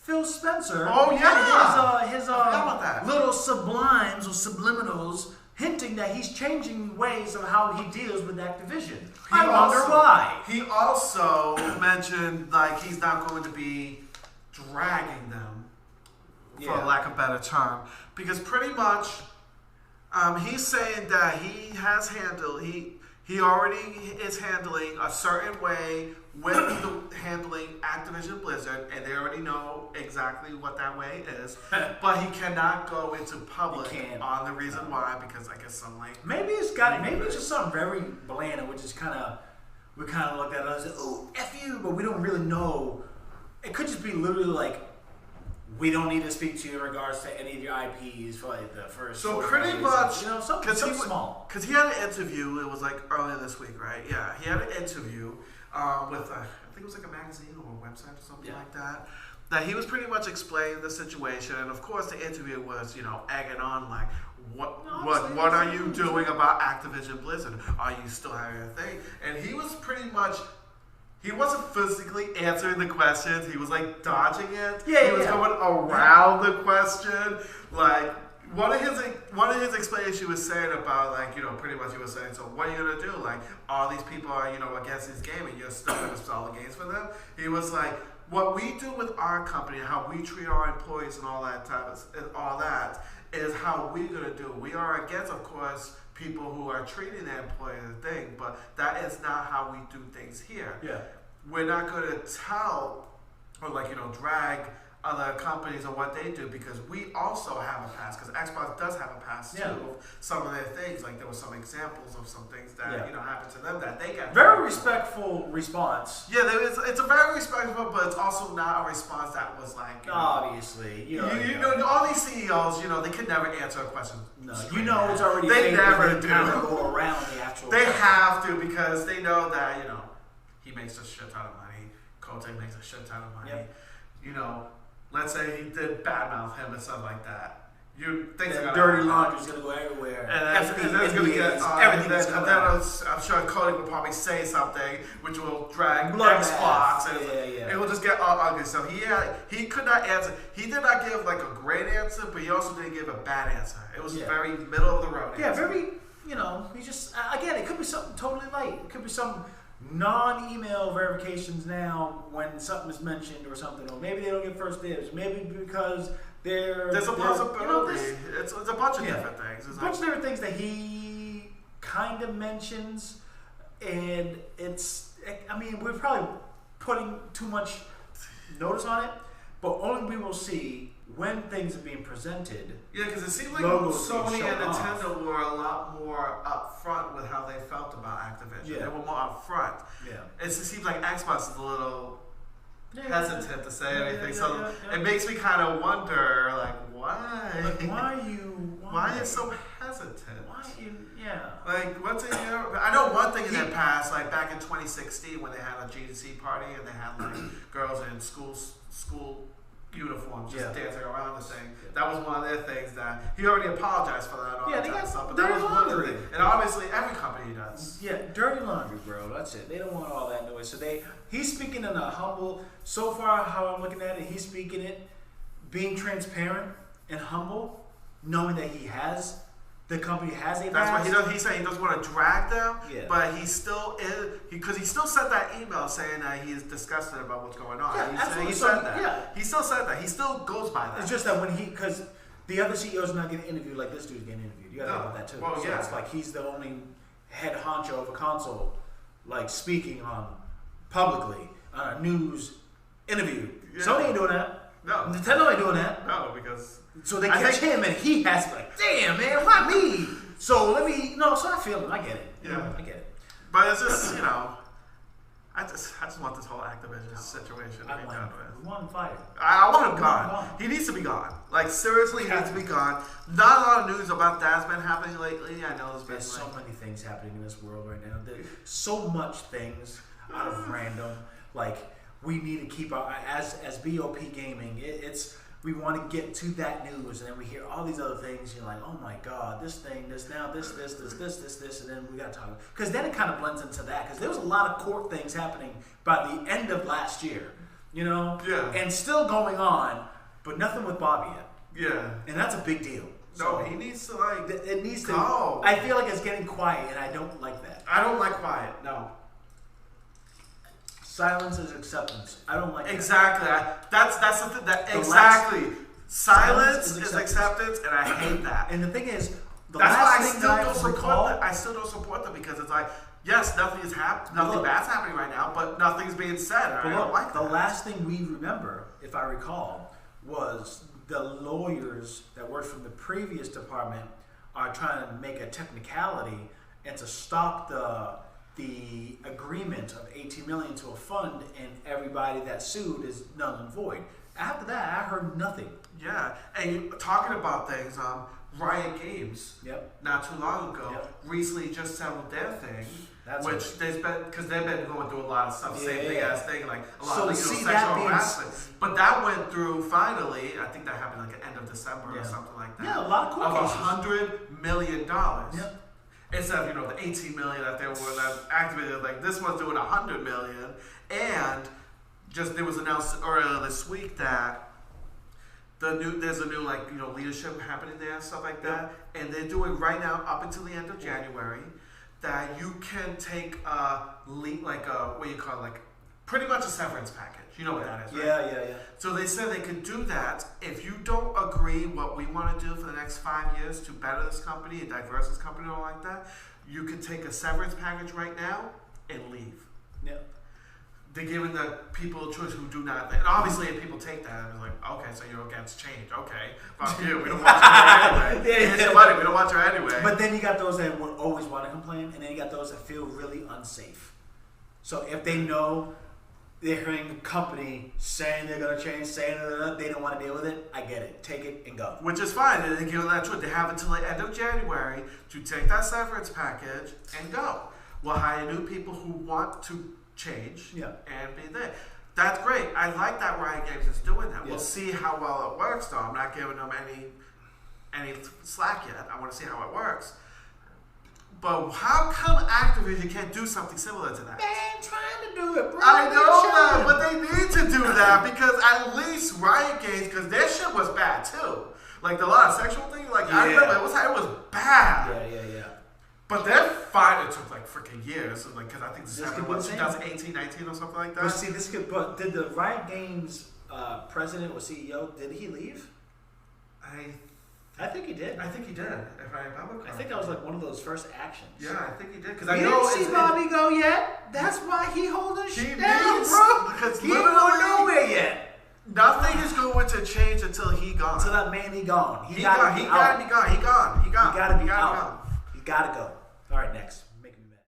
Phil Spencer. Oh yeah, his that. little sublimes or subliminals hinting that he's changing ways of how he deals with Activision. I wonder why. He also mentioned like he's not going to be dragging them, for lack of a better term, because pretty much he's saying that he has handled he already is handling a certain way with handling Activision Blizzard, and they already know exactly what that way is. But he cannot go into public on the reason why, because I guess some like maybe it's just something very bland, which is we kind of looked at it and said, "Oh, f you," but we don't really know. It could just be literally like, we don't need to speak to you in regards to any of your IPs for like the first. So pretty much, something small. Because he had an interview. It was like earlier this week, right? Yeah, he had an interview with I think it was like a magazine or a website or something like that. That he was pretty much explaining the situation, and of course the interview was egging on like, what are you doing about Activision Blizzard? Are you still having a thing? And he was pretty much. He wasn't physically answering the questions. He was like dodging it. He was going around the question. Like one of his explanations, he was saying about like pretty much he was saying, so what are you gonna do? Like all these people are against this game, and you're still gonna sell the games for them. He was like, what we do with our company, how we treat our employees, and all that is how we're gonna do. We are against, of course, people who are treating their employees as a thing, but that is not how we do things here. Yeah. We're not going to tell or drag other companies on what they do, because we also have a past, because Xbox does have a past too of some of their things. Like there were some examples of some things that happened to them that they got very respectful response. Yeah, it's a very respectful, but it's also not a response that was like obviously all these CEOs they could never answer a question. No, it's already they never do. Go around the actual. They have to, because they know that he makes a shit ton of money. Kotick makes a shit ton of money. Yep. Let's say he did badmouth him and stuff like that. Dirty laundry's gonna go everywhere. And that's gonna get everything's coming out. I'm sure Cody would probably say something which will drag Xbox, and it will just get all ugly. So he could not answer. He did not give like a great answer, but he also didn't give a bad answer. It was very middle of the road. Yeah, very. He just again, it could be something totally light. It could be some non-email verifications now when something is mentioned or something, or maybe they don't get first dibs. Maybe because there's a possibility. It's a bunch of different things. It's a bunch of different things that he kind of mentions, and we're probably putting too much notice on it, but only we will see when things are being presented. Yeah, because it seems like Sony and Nintendo were a lot more upfront with how they felt about Activision. Yeah. They were more upfront. Yeah. It seems like Xbox is a little hesitant to say anything, so it makes me kind of wonder, like, why? Like, why are you? Why are you so hesitant? Why you? Yeah. Like, what's in your? I know one thing in the past, like back in 2016 when they had a GDC party and they had like girls in school uniforms just dancing around the thing. That was one of their things that he already apologized for that. All that type of stuff, but that was one of the things. And obviously every company does. Yeah, dirty laundry, bro. That's it. They don't want all that noise. So he's speaking in a humble. So far, how I'm looking at it, he's speaking it, being transparent and humble, knowing that the company has a past. That's why he said he doesn't want to drag them, but he still is, because he still sent that email saying that he is disgusted about what's going on. Yeah, he said that. Yeah. He still said that. He still goes by that. It's just that because the other CEO's not getting interviewed like this dude's getting interviewed. You gotta think about that too. Well, so it's like he's the only head honcho of a console, like speaking on publicly on a news interview. Yeah. Sony ain't doing that. No. Nintendo ain't doing that. No, because so they catch him and he has to be like, damn man, why me? So so I feel him. I get it. Yeah. I get it. But it's just, I just want this whole Activision situation to be done with. We want him fired. I want him gone. He needs to be gone. Like, seriously, he needs to be gone. Not a lot of news about that's been happening lately. I know there's so many things happening in this world right now. There's so much things out of random. Like, we need to keep our, as B.o.P gaming, we want to get to that news, and then we hear all these other things. You're like, oh my god, this thing, this now, this, and then we got to talk. Because then it kind of blends into that. Because there was a lot of court things happening by the end of last year. you know? Yeah. And still going on, but nothing with Bobby yet. Yeah. And that's a big deal. No, he needs to like. It needs to. Go. I feel like it's getting quiet, and I don't like that. I don't like quiet. No. Silence is acceptance. I don't like exactly. that. That's something that exactly. Silence is acceptance, and I hate that. And the thing is, that's why I still don't support them because it's like, yes, nothing bad's happening right now, but nothing's being said. I don't like the last thing we remember, if I recall, was the lawyers that worked from the previous department are trying to make a technicality and to stop the agreement of $18 million to a fund, and everybody that sued is null and void. After that, I heard nothing. Yeah, and talking about things, Riot Games, not too long ago, recently just settled their thing, because they've been going through a lot of stuff, same thing as thing, like a lot of sexual harassment. But that went through finally. I think that happened like at the end of December or something like that. Yeah, a lot of court cases. $100 million. Yeah. Instead of the $18 million that they were activated, like this one's doing $100 million, and just there was announced earlier this week that there's a new leadership happening there and stuff like that, and they're doing right now up until the end of January that you can take pretty much a severance package. You know what that is, right? Yeah. So they said they could do that if you don't agree what we want to do for the next 5 years to better this company and diverse this company and all like that. You could take a severance package right now and leave. Yeah. They're giving the people a choice who do not. And obviously, if people take that, it's like, okay, so you're against change. Okay, fuck you. We don't want you anyway. Here's your money. We don't want you anyway. But then you got those that would always want to complain, and then you got those that feel really unsafe. So if they know they're hearing a company saying they're going to change, saying they don't want to deal with it, I get it. Take it and go. Which is fine. They give them that choice. They have until the end of January to take that severance package and go. We'll hire new people who want to change and be there. That's great. I like that Riot Games is doing that. We'll see how well it works, though. I'm not giving them any slack yet. I want to see how it works. But how come Activision can't do something similar to that? They ain't trying to do it, bro. I know that, but they need to do that because at least Riot Games, because their shit was bad too. Like a lot of sexual things. Like I remember it was bad. Yeah. But they're fine. It took like freaking years. So because I think this happened 2018, 19 or something like that. But see, but did the Riot Games president or CEO, did he leave? I think he did. I think he did. If I remember correctly. I think that was like one of those first actions. Yeah, I think he did. Because I didn't see Bobby go yet. That's why he holding shit down, bro. Because he ain't going nowhere yet. Nothing is going to change until he gone. Until that man he gone. He gotta be gone. He gotta be He gotta go. All right, next.